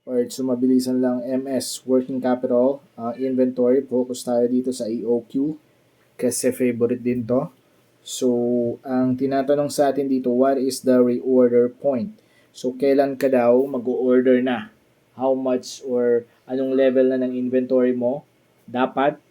or sumabilisan lang MS, working capital, inventory, focus tayo dito sa EOQ kasi favorite din to. So, ang tinatanong sa atin dito, what is the reorder point? So, kailan ka daw mag-order na? How much or anong level na ng inventory mo dapat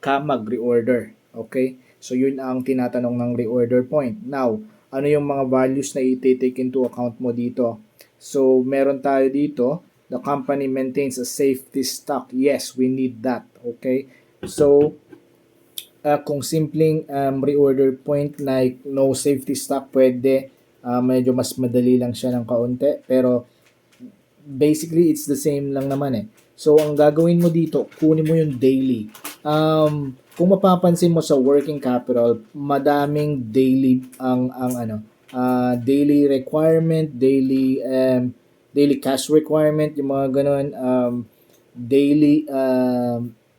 ka mag-reorder. Okay? So, yun ang tinatanong ng reorder point. Now, ano yung mga values na i-take into account mo dito? So, meron tayo dito, the company maintains a safety stock. Yes, we need that. Okay? So, kung simpleng reorder point like no safety stock, pwede. Medyo mas madali lang siya ng kaunti. Pero, basically, it's the same lang naman eh. So, ang gagawin mo dito, kunin mo yung daily. Kung mapapansin mo sa working capital, madaming daily ang ano, daily requirement, daily cash requirement, yung mga ganon, daily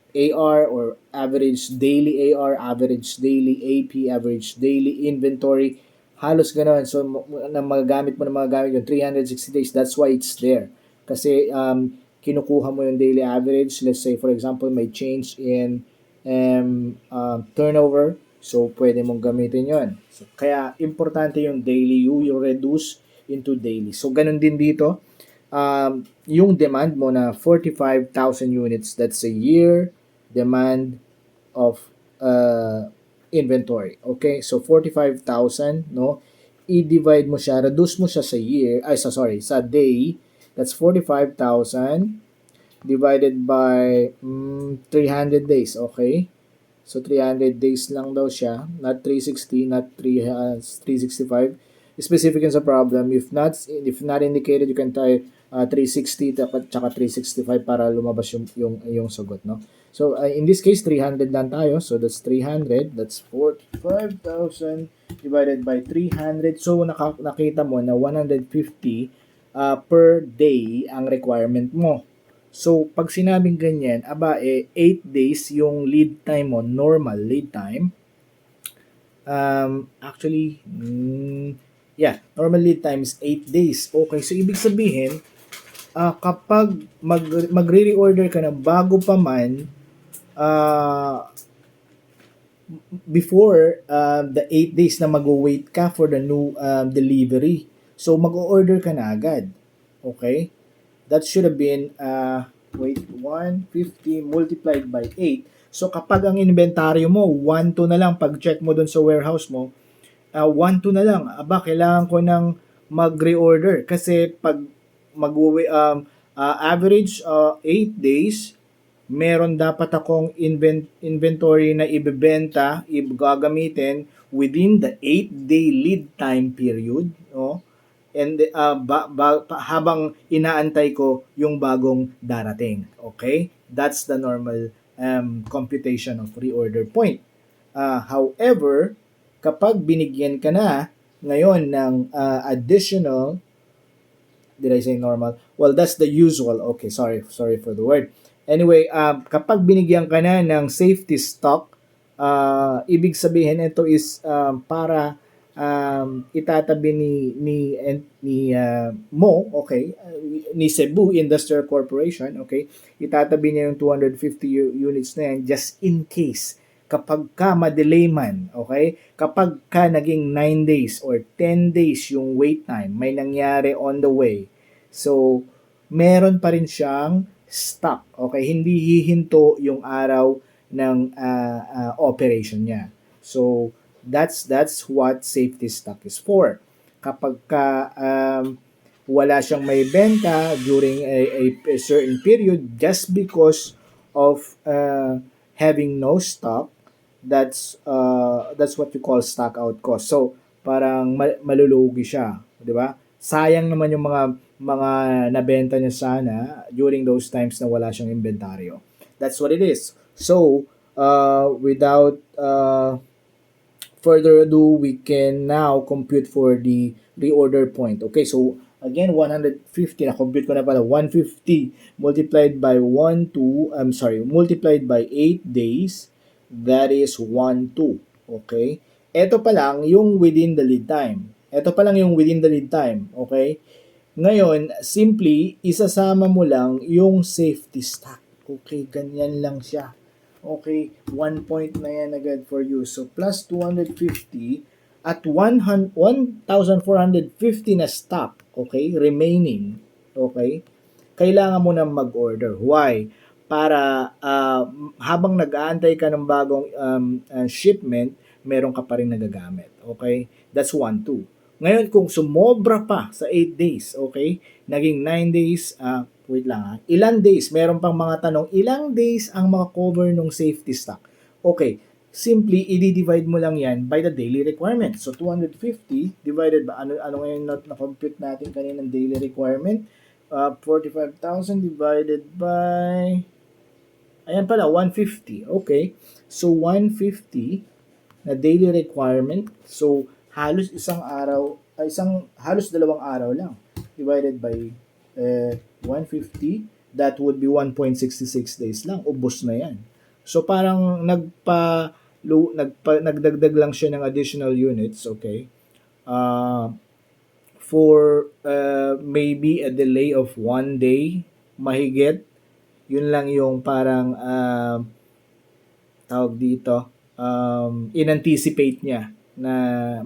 AR or average daily AR, average daily AP, average daily inventory, halos ganoon. So, na magagamit mo na magagamit yung 360 days, that's why it's there. Kasi kinukuha mo yung daily average. Let's say, for example, may change in turnover. So, pwede mong gamitin yon. So, kaya, importante yung daily. You reduce into daily. So, ganun din dito. Yung demand mo na 45,000 units, that's a year demand of inventory. Okay? So, 45,000, no? I-divide mo siya, reduce mo siya sa year, sa day. That's 45,000 divided by 300 days. Okay? So, 300 days lang daw siya. Not 360, not 365. Specific yun sa problem. If not indicated, you can try 360 tsaka 365 para lumabas yung sagot, no? So, in this case, 300 lang tayo. So, that's 300. That's 45,000 divided by 300. So, nakita mo na 150 per day ang requirement mo. So, pag sinabing ganyan, 8 days yung lead time mo, normal lead time. Actually, normal lead time is 8 days. Okay, so ibig sabihin, kapag magre-reorder ka na bago pa man, before the 8 days na mag-wait ka for the new delivery. So, mag-order ka na agad. Okay? That should have been 150 multiplied by 8. So, kapag ang inventaryo mo, 1 to na lang, pag-check mo dun sa warehouse mo, 1 to na lang. Kailangan ko nang mag-reorder. Kasi pag average 8 days, meron dapat akong inventory na ibebenta, gagamitin within the 8-day lead time period, no? And habang inaantay ko yung bagong darating. Okay? That's the normal computation of reorder point. However, kapag binigyan ka na ngayon ng additional, did I say normal? Well, that's the usual. Okay, sorry for the word. Anyway, kapag binigyan ka na ng safety stock, ibig sabihin ito is para itatabi Mo, okay, ni Cebu Industrial Corporation, okay, itatabi niya yung 250 units na yan just in case kapag ka madelay man, okay, kapag ka naging 9 days or 10 days yung wait time, may nangyari on the way, so meron pa rin siyang stock, okay, hindi hihinto yung araw ng operation niya. So, that's what safety stock is for. Kapag ka wala siyang may benta during a certain period just because of having no stock, that's what you call stock out cost. So, parang malulugi siya, 'di ba? Sayang naman yung mga nabenta niya sana during those times na wala siyang inventaryo. That's what it is. So, without further ado, we can now compute for the reorder point. Okay, so again, 150, na-compute ko na pala, 150 multiplied by multiplied by 8 days, that is 1,2. Okay? Ito pa lang yung within the lead time. Okay? Ngayon, simply, isasama mo lang yung safety stock. Okay, ganyan lang siya. Okay, 1 point na yan agad for you. So, plus 250 at 1,450 na stock. Okay, remaining. Okay, kailangan mo na mag-order. Why? Para habang nag-aantay ka ng bagong shipment, meron ka pa rin nagagamit. Okay? That's 1, 2. Ngayon, kung sumobra pa sa 8 days, okay? Naging 9 days, wait lang ha. Ilan days? Meron pang mga tanong, ilang days ang makakover ng safety stock? Okay, simply, i-divide mo lang yan by the daily requirement. So, 250 divided by, ano ngayon na-compute natin kanina ng daily requirement? 45,000 divided by, ayan pala, 150. Okay, so 150 na daily requirement. So, halos isang araw, halos dalawang araw lang. Divided by 150, that would be 1.66 days lang. Ubos na yan. So, parang nagdagdag lang siya ng additional units, okay? For maybe a delay of 1 day, mahigit. Yun lang yung parang tawag dito, in-anticipate niya na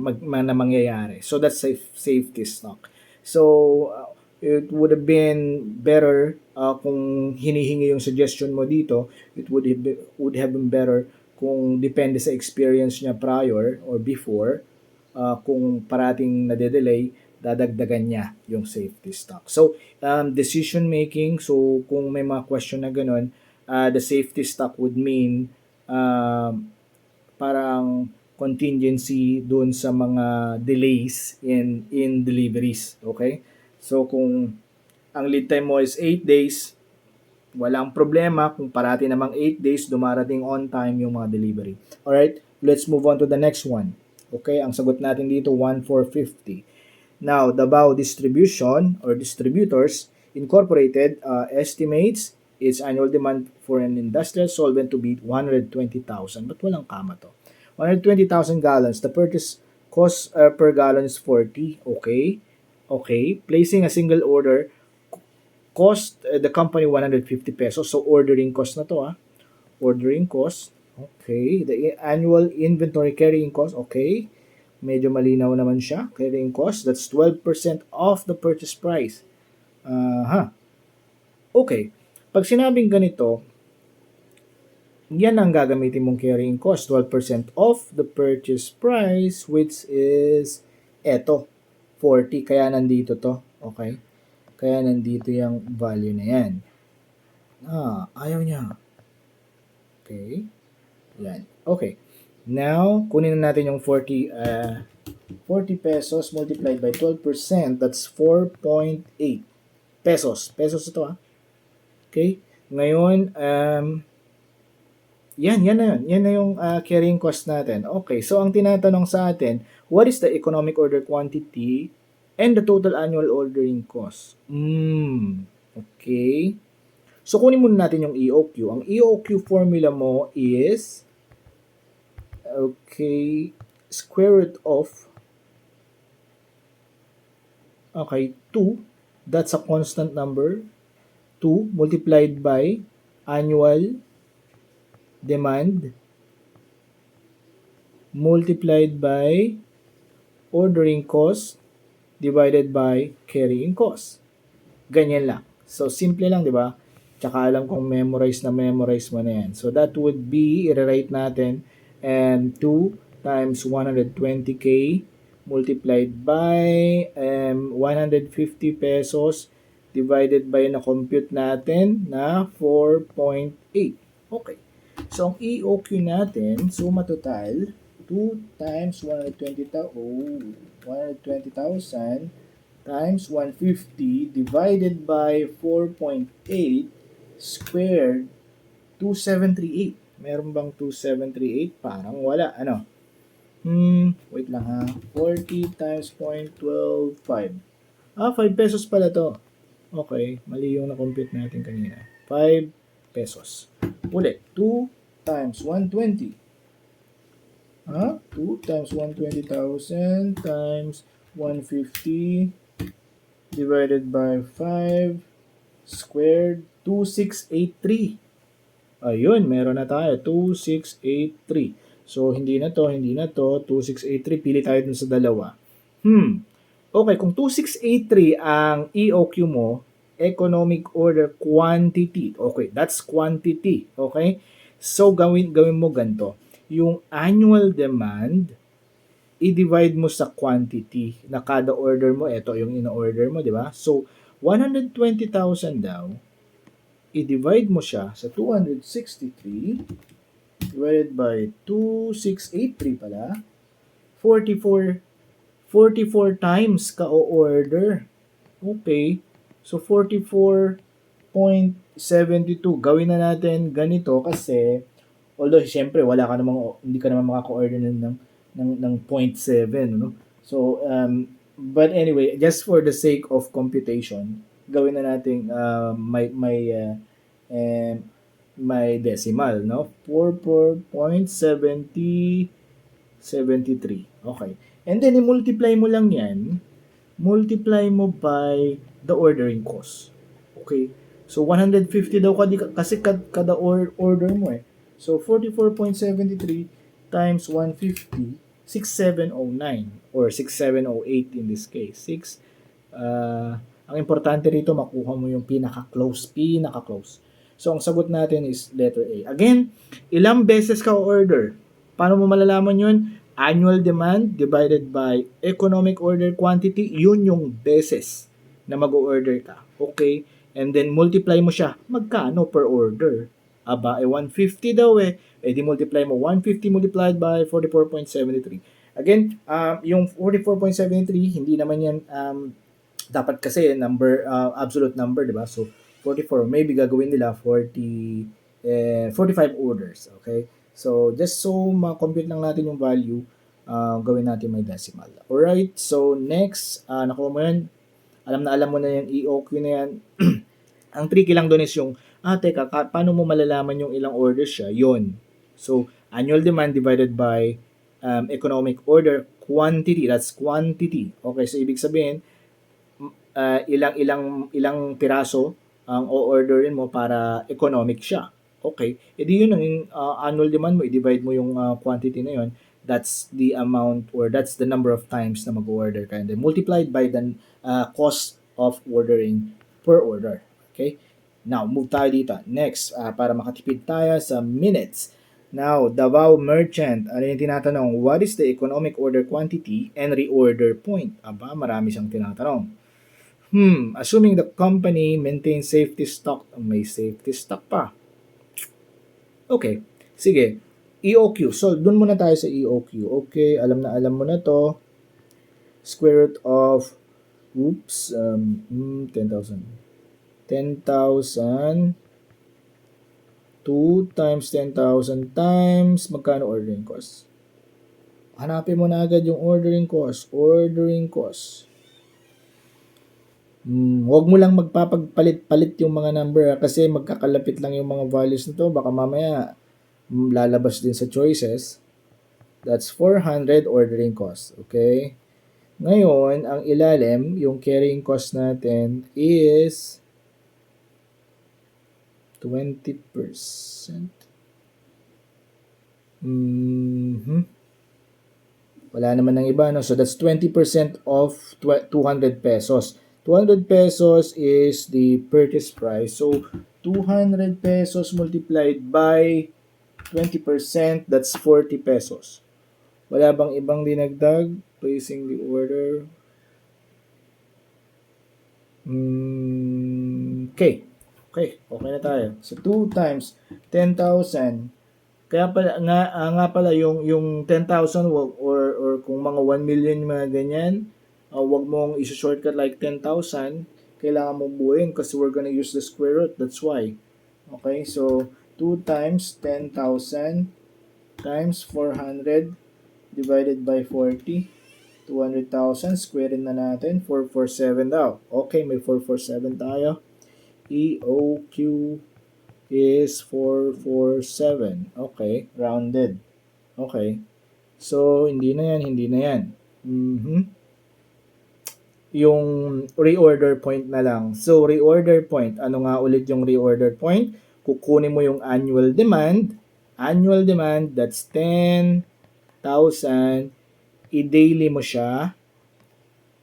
mangyayari. So that's safety stock. So it would have been better kung hinihingi yung suggestion mo dito, it would have been better kung depende sa experience niya prior or before, kung parating nade-delay, dadagdagan niya yung safety stock. So, decision making, so kung may mga question na ganun, the safety stock would mean parang contingency doon sa mga delays in deliveries. Okay? So, kung ang lead time mo is 8 days, walang problema kung parati namang 8 days dumarating on time yung mga delivery. Alright? Let's move on to the next one. Okay? Ang sagot natin dito, 1,450. Now, Davao Distribution or Distributors Incorporated estimates its annual demand for an industrial solvent to be 120,000. But walang kama to. 120,000 gallons. The purchase cost per gallon is 40. Okay. Okay. Placing a single order cost the company 150 pesos. So, ordering cost na to. Ordering cost. Okay. The annual inventory carrying cost. Okay. Medyo malinaw naman siya. Carrying cost, that's 12% off the purchase price. Okay. Pag sinabing ganito, yan ang gagamitin mong carrying cost. 12% off the purchase price, which is eto, 40. Kaya nandito to. Okay? Kaya nandito yung value na yan. Ayaw niya. Okay. Yan. Okay. Now, kunin na natin yung 40 pesos multiplied by 12%, that's 4.8 pesos. Pesos ito Okay? Ngayon, yan na yun. Yan na yung carrying cost natin. Okay, so ang tinatanong sa atin, what is the economic order quantity and the total annual ordering cost? Okay. So, kunin muna natin yung EOQ. Ang EOQ formula mo is square root of 2, that's a constant number, 2 multiplied by annual demand multiplied by ordering cost divided by carrying cost. Ganyan lang. So, simple lang, di ba? Tsaka alam kong memorize mo na yan. So, that would be, i-rewrite natin, 2 times 120k multiplied by 150 pesos divided by na-compute natin na 4.8. Okay. So, ang EOQ natin, suma total, 2 times 120,000 times 150 divided by 4.8 squared, 2738. Meron bang 2738? Parang wala. Ano? Wait lang ha. 40 times 0.125. 5 pesos pala to. Okay, mali yung na-compute natin kanina. 5 pesos. Ulit, 2 times 120. 2 times 120,000 times 150 divided by 5 squared, 2683. Ayun, meron na tayo, 2683. So, hindi na to, 2683. Pili tayo dun sa dalawa. Okay, kung 2683 ang EOQ mo, economic order quantity. Okay, that's quantity. Okay? So, gawin mo ganito. Yung annual demand, i-divide mo sa quantity na kada order mo. Ito yung ino-order mo, di ba? So, 120,000 daw, i-divide mo siya sa 263 divided by 2683 pala, 44 44 times ka o-order. Okay. So, 44.72. Gawin na natin ganito kasi although siyempre hindi ka naman makaka-order ng 0.7, no? So, but anyway, just for the sake of computation, gawin na natin may decimal, no? 44.73. Okay. And then, i-multiply mo lang yan. Multiply mo by the ordering cost. Okay? So, 150 daw kasi kada order mo eh. So, 44.73 times 150, 6709 or 6708 in this case. Ang importante rito, makuha mo yung pinaka-close. So, ang sagot natin is letter A. Again, ilang beses ka order? Paano mo malalaman yun? Annual demand divided by economic order quantity, yun yung beses na mag-order ka. Okay? And then, multiply mo siya. Magkano per order? 150 daw eh. Di multiply mo. 150 multiplied by 44.73. Again, yung 44.73, hindi naman yan, dapat kasi absolute number, di ba? So, 44, maybe gagawin nila 45 orders. Okay? So, just so ma-compute lang natin yung value, gawin natin may decimal. Alright, so next, nakuha mo yan. Alam mo na yung EOQ na yan. Ang tricky lang doon is yung, teka, paano mo malalaman yung ilang orders siya? Yon. So, annual demand divided by economic order quantity. That's quantity. Okay, so ibig sabihin, ilang piraso ang o-orderin mo para economic siya. Okay, edi yun ang annual demand mo, i-divide mo yung quantity na yun, that's the amount or that's the number of times na mag-order ka and then multiplied by the cost of ordering per order. Okay, now move tayo dito. Next, para makatipid tayo sa minutes. Now, Davao Merchant, ano yung tinatanong? What is the economic order quantity and reorder point? Marami siyang tinatanong. Assuming the company maintains safety stock, may safety stock pa. Okay, sige. EOQ. So, dun muna tayo sa EOQ. Okay, alam mo na to. Square root of, 10,000. 10,000. 2 times 10,000 times, magkano ordering cost? Hanapin mo na agad yung ordering cost. Huwag mo lang magpapagpalit-palit yung mga number kasi magkakalapit lang yung mga values nito. Baka mamaya lalabas din sa choices. That's 400 ordering cost. Okay? Ngayon, ang ilalim, yung carrying cost natin is 20%. Wala naman ng iba, no? So, that's 20% of 200 pesos. 200 pesos is the purchase price. So, 200 pesos multiplied by 20%, that's 40 pesos. Wala bang ibang dinagdag? Placing the order. Okay na tayo. So, 2 times 10,000. Kaya pala yung 10,000 or kung mga 1 million mga ganyan, wag mong i-shortcut like 10,000. Kailangan mong buuin kasi we're gonna use the square root. That's why. Okay, so 2 times 10,000 times 400 divided by 40. 200,000. Squarein na natin. 447 daw. Okay, may 447 tayo. EOQ is 447. Okay, rounded. Okay. So, hindi na yan. yung reorder point na lang. So, reorder point. Ano nga ulit yung reorder point? Kukunin mo yung annual demand. Annual demand, that's 10,000. I-daily mo siya.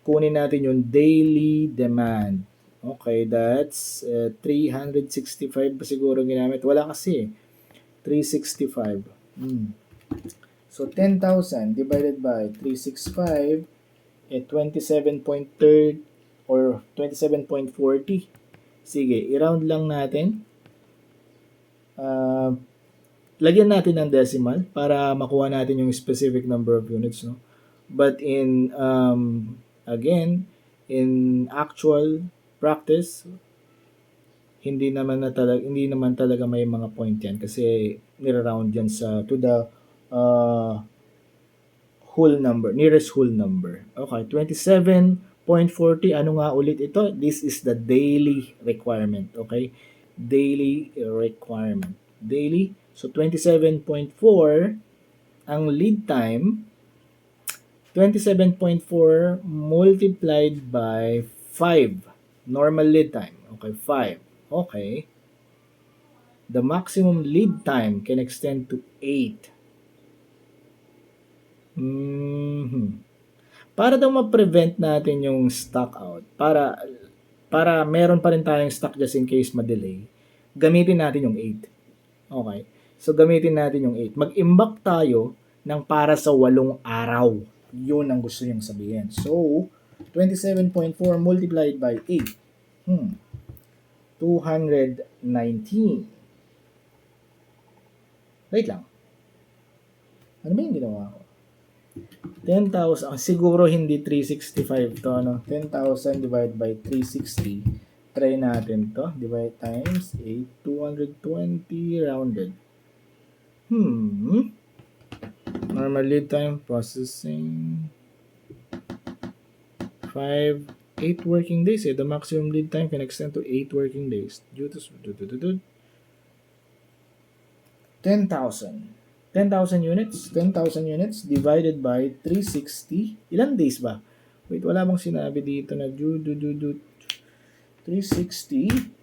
Kunin natin yung daily demand. Okay, that's 365 pa siguro ginamit. Wala kasi 365. So, 10,000 divided by 365 27.3 or 27.40. Sige, i-round lang natin. Lagyan natin ng decimal para makuha natin yung specific number of units, no? But in again, in actual practice, hindi naman talaga may mga point yan kasi nira-round yan to the whole number, nearest whole number. Okay, 27.40, ano nga ulit ito? This is the daily requirement, okay? Daily requirement. Daily. So, 27.4, ang lead time, 27.4 multiplied by 5. Normal lead time. Okay, 5. Okay. The maximum lead time can extend to 8. Para daw ma-prevent natin yung stock out, para meron pa rin tayong stock just in case ma-delay, gamitin natin yung 8. Okay. So, gamitin natin yung 8. Mag-imbak tayo ng para sa 8 araw. Yun ang gusto niyang sabihin. So, 27.4 multiplied by 8. 219. Wait lang. Ano ba yung ginawa ko? 10,000. Siguro hindi 365 to. Ano? 10,000 divided by 360. Try natin to. Divide times 8. 220 rounded. Normal lead time processing 8 working days. The maximum lead time can extend to 8 working days due to 10,000. 10,000 units. 10,000 units divided by 360. Ilang days ba? Wait, wala bang sinabi dito na 360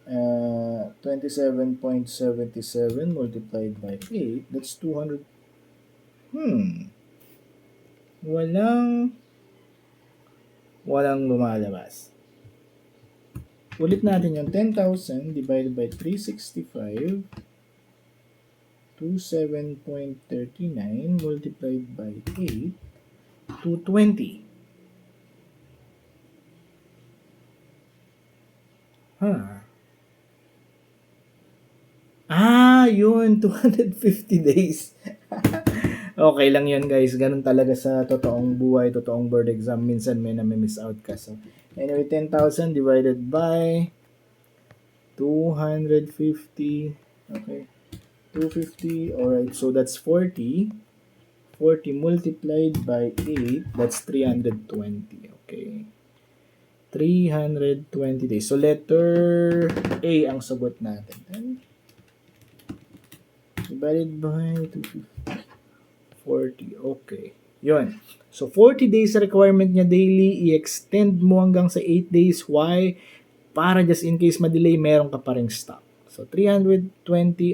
27.77 multiplied by 8, that's 200. Walang lumalabas. Ulit natin yung 10,000 divided by 365, 27.39 multiplied by 8, 220. Yun, 250 days. Okay lang yun, guys. Ganun talaga sa totoong buhay, totoong board exam. Minsan may nami-miss out ka. So, anyway, 10,000 divided by 250. Okay. 250. Alright, so that's 40. 40 multiplied by 8, that's 320. Okay. 320 days. So, letter A ang sagot natin. Divided by 250. 40. Okay. Yun. So, 40 days requirement niya daily. I-extend mo hanggang sa 8 days. Why? Para just in case ma-delay, meron ka pa ring stock. So, 320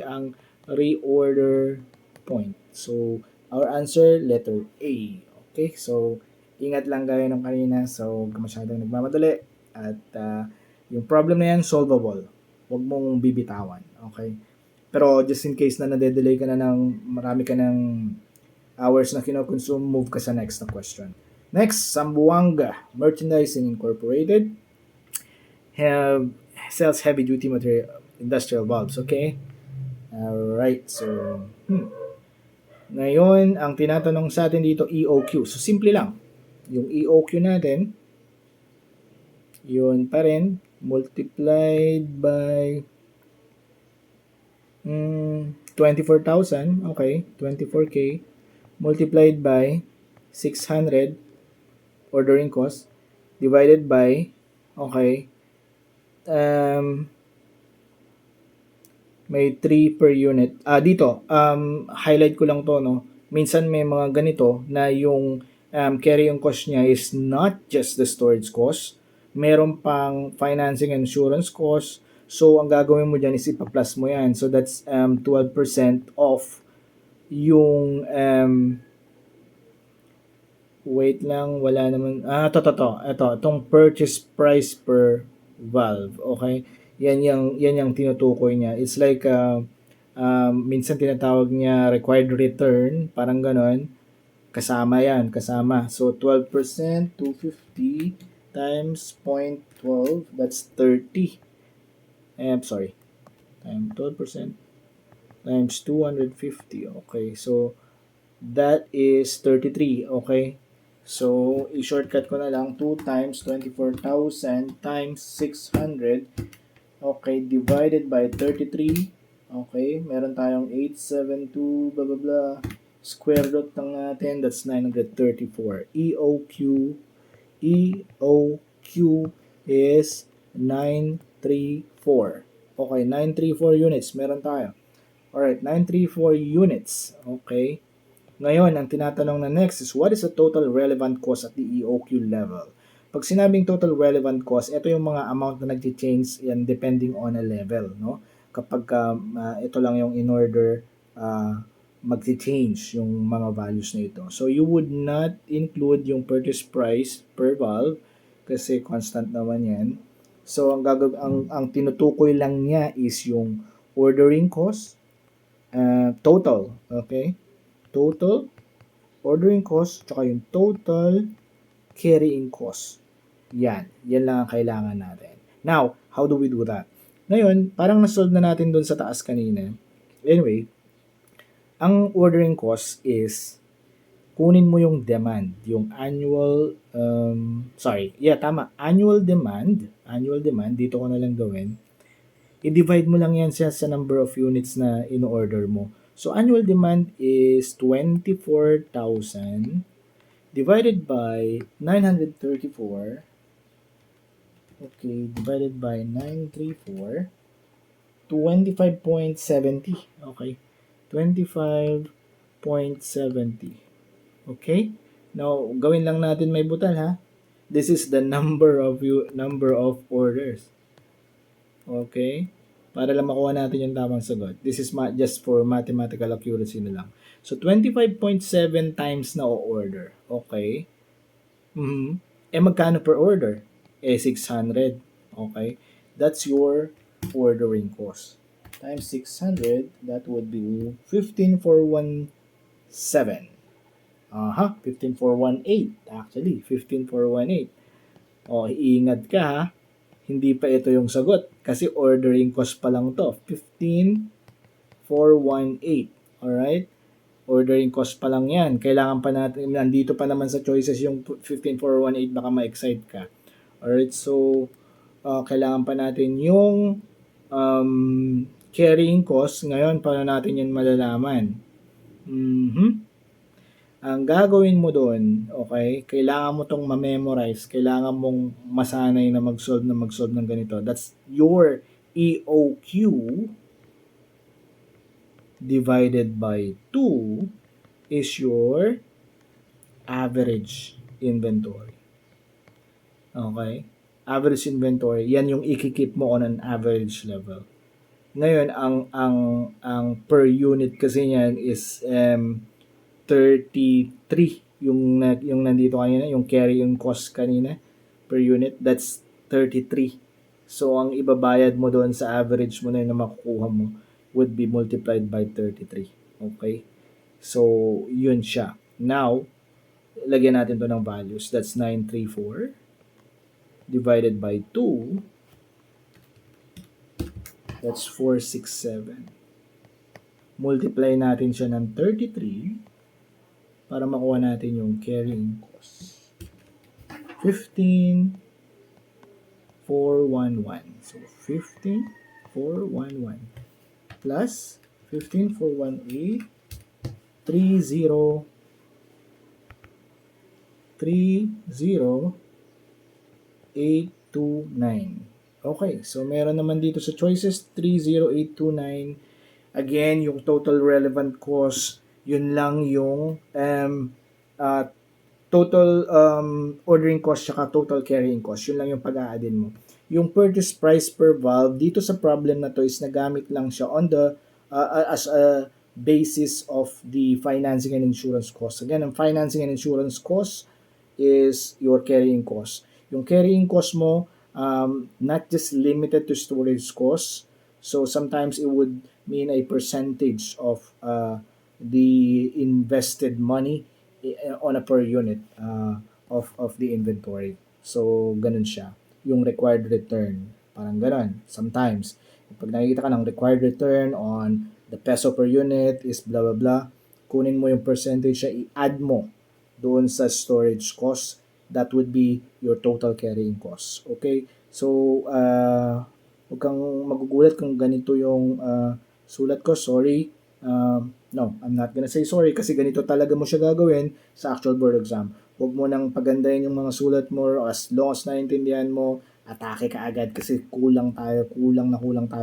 ang reorder point. So, our answer, letter A. Okay? So, ingat lang gaya ng kanina. So, huwag masyadong nagmamadali. At yung problem na yan, solvable. Huwag mong bibitawan. Okay? Pero just in case na nade-delay ka na marami ka ng hours na kinoconsume, move ka sa next na question. Next, Sambuanga Merchandising Incorporated sells heavy-duty material industrial bulbs. Okay? Alright, so ngayon, ang tinatanong sa atin dito, EOQ. So, simple lang. Yung EOQ natin, yun pa rin, multiplied by 24,000, okay, 24K, multiplied by 600, ordering cost, divided by, okay, may 3 per unit. Dito, highlight ko lang to, no? Minsan may mga ganito na yung carrying cost niya is not just the storage cost, meron pang financing and insurance cost. So, ang gagawin mo dyan is ipa-plus mo yan. So, that's 12% off yung wait lang, wala naman. Itong purchase price per valve. Okay? Yan yung tinutukoy niya. It's like, minsan tinatawag niya required return, parang ganon. Kasama yan, kasama. So, 12%, 250 times 0.12, that's 30. Sorry. Times 12% times 250. Okay, so, that is 33. Okay. So, i-shortcut ko na lang 2 times 24,000 times 600. Okay, divided by 33. Okay, meron tayong 872 blah blah blah. Square root ng natin, that's 934. EOQ is 934. Okay, 934 units meron tayo. Alright, 934 units. Okay. Ngayon, ang tinatanong na next is, what is the total relevant cost at the EOQ level? Pag sinabing total relevant cost, ito yung mga amount na nag-change yan depending on a level. No? Kapag ito lang yung in order, mag-change yung mga values na ito. So, you would not include yung purchase price per valve kasi constant naman yan. So, ang tinutukoy lang niya is yung ordering cost, total. Okay? Total ordering cost, tsaka yung total carrying cost. Yan lang ang kailangan natin. Now, how do we do that? Ngayon, parang nasolve na natin doon sa taas kanina. Anyway, ang ordering cost is kunin mo yung demand, yung annual, annual demand, dito ko na lang gawin. I-divide mo lang yan sa number of units na in-order mo. So, annual demand is 24,000 divided by 934. Okay, divided by 934. 25.70. Okay, 25.70. Okay? Now, gawin lang natin may butal ha. This is the number of orders. Okay? Para lang makuha natin yung tamang sagot. This is just for mathematical accuracy na lang. So, 25.7 times na o-order. Okay? Magkano per order? 600. Okay? That's your ordering cost. Times 600, that would be 15,417. 15,418. Actually, 15,418. Iingat ka ha. Hindi pa ito yung sagot kasi ordering cost pa lang to. 15,418. Alright? Ordering cost pa lang yan. Kailangan pa natin, nandito pa naman sa choices yung 15,418, baka ma-excite ka. Alright, so kailangan pa natin yung carrying cost. Ngayon, paano natin yan malalaman? Ang gagawin mo doon, okay, kailangan mo tong ma-memorize, kailangan mong masanay na mag-solve ng ganito. That's your EOQ divided by 2 is your average inventory. Okay? Average inventory, yan yung ikikip mo on an average level. Ngayon, ang per unit kasi niyan is 33 yung nandito kanina, yung carrying cost kanina per unit, that's 33. So, ang ibabayad mo doon sa average mo na yun na makukuha mo would be multiplied by 33. Okay? So, yun siya. Now, lagyan natin to ng values. That's 934 divided by 2. That's 467. Multiply natin siya ng 33 para makuha natin yung carrying cost. 15,411. So, 15,411 plus 15,418 30,829. Okay, so meron naman dito sa choices 30,829. Again, yung total relevant cost, yun lang yung total ordering cost tsaka total carrying cost. Yun lang yung pag-a-addin mo. Yung purchase price per valve, dito sa problem na to is nagamit lang siya on the as a basis of the financing and insurance cost. Again, ang financing and insurance cost is your carrying cost. Yung carrying cost mo, not just limited to storage costs. So sometimes it would mean a percentage of the invested money on a per unit of the inventory. So ganun siya. Yung required return, parang ganun. Sometimes, pag nakikita ka ng required return on the peso per unit is blah blah blah, kunin mo yung percentage siya, i-add mo doon sa storage cost, that would be your total carrying cost. Okay? So, huwag kang magugulat kung ganito yung sulat ko. Sorry. No, I'm not gonna say sorry kasi ganito talaga mo siya gagawin sa actual board exam. Huwag mo nang pagandahin yung mga sulat mo as long as naiintindihan mo, atake ka agad kasi kulang tayo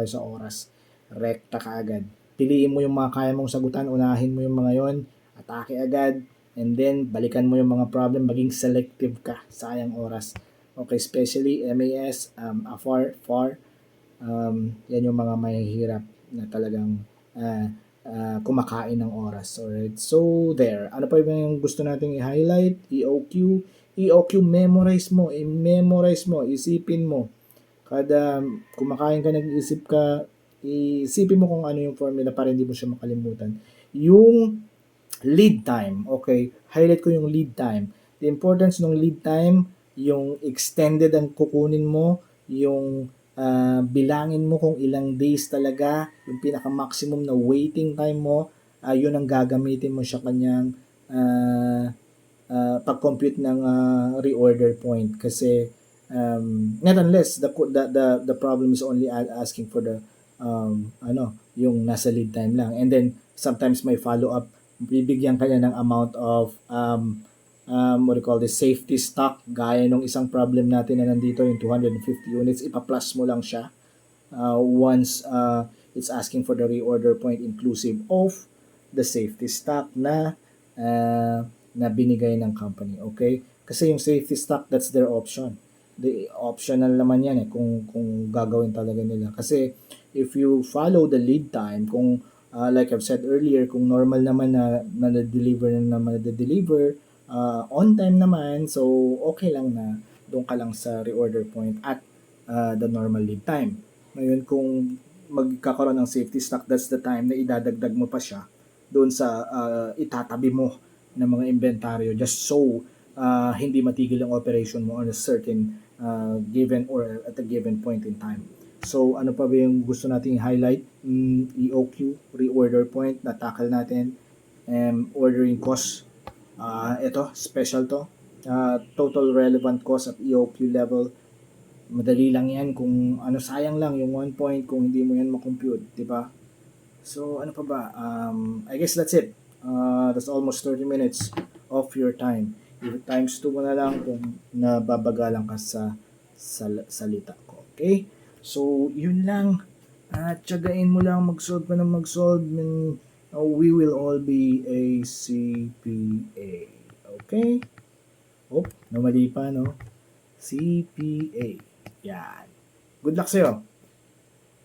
sa oras. Rekta ka agad. Piliin mo yung mga kaya mong sagutan, unahin mo yung mga yon, atake agad, and then balikan mo yung mga problem, maging selective ka, sayang oras. Okay, especially MAS, FAR, yan yung mga mahihirap na talagang kumakain ng oras. Alright, so there. Ano pa yung gusto nating i-highlight? EOQ. EOQ, memorize mo, isipin mo. Kada kumakain ka, nag-iisip ka, isipin mo kung ano yung formula para hindi mo siya makalimutan. Yung lead time, okay? Highlight ko yung lead time. The importance ng lead time, yung extended ang kukunin mo, yung bilangin mo kung ilang days talaga, yung pinaka-maximum na waiting time mo, yun ang gagamitin mo sa kanyang pag-compute ng reorder point. Kasi not unless the problem is only asking for the yung nasa lead time lang, and then sometimes may follow up, bibigyan ka niya ng amount of what do you call this, safety stock, gaya nung isang problem natin na nandito yung 250 units, ipa-plus mo lang siya once it's asking for the reorder point inclusive of the safety stock na binigay ng company. Okay? Kasi yung safety stock, that's their option. The optional naman yan kung gagawin talaga nila. Kasi if you follow the lead time, kung like I've said earlier, kung normal naman na na-deliver on time naman, so okay lang na doon ka lang sa reorder point at the normal lead time. Ngayon, kung magkakaroon ng safety stock, that's the time na idadagdag mo pa siya doon sa itatabi mo ng mga inventaryo just so hindi matigil ang operation mo on a certain given or at a given point in time. So, ano pa ba yung gusto nating highlight? EOQ, reorder point, natakal natin. Ordering cost, ito, special to. Total relevant cost at EOQ level. Madali lang yan kung sayang lang yung 1 point kung hindi mo yan makompute, di ba? So, ano pa ba? I guess that's it. That's almost 30 minutes of your time. Times 2 mo na lang kung nababagalan ka sa salita ko. Okay? So, yun lang. Tiyagain mo lang mag-solve ka ng mag-solve. And, we will all be a CPA. Okay? Oh, namali pa, no? CPA. Yan. Good luck sa'yo.